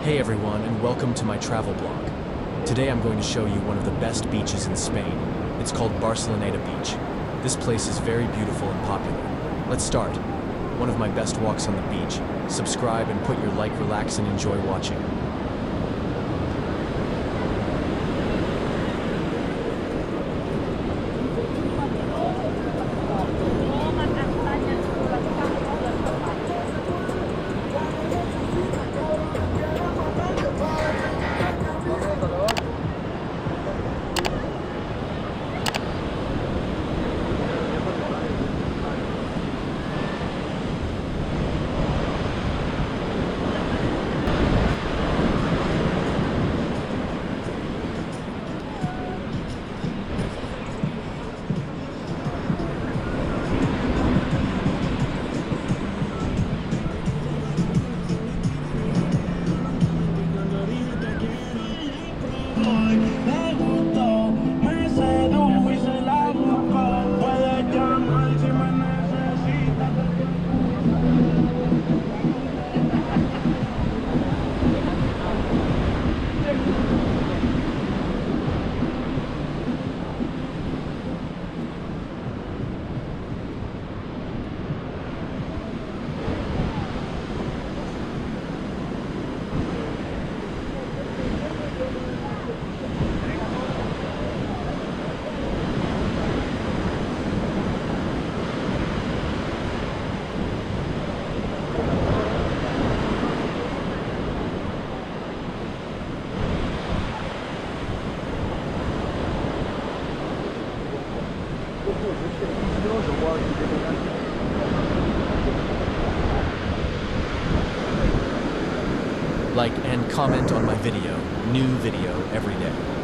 Hey everyone, and welcome to my travel blog. Today I'm going to show you one of the best beaches in Spain. It's called Barceloneta Beach. This place is very beautiful and popular. Let's start. One of my best walks on the beach. Subscribe and put your like, relax and enjoy watching. Like and comment on my video. New video every day.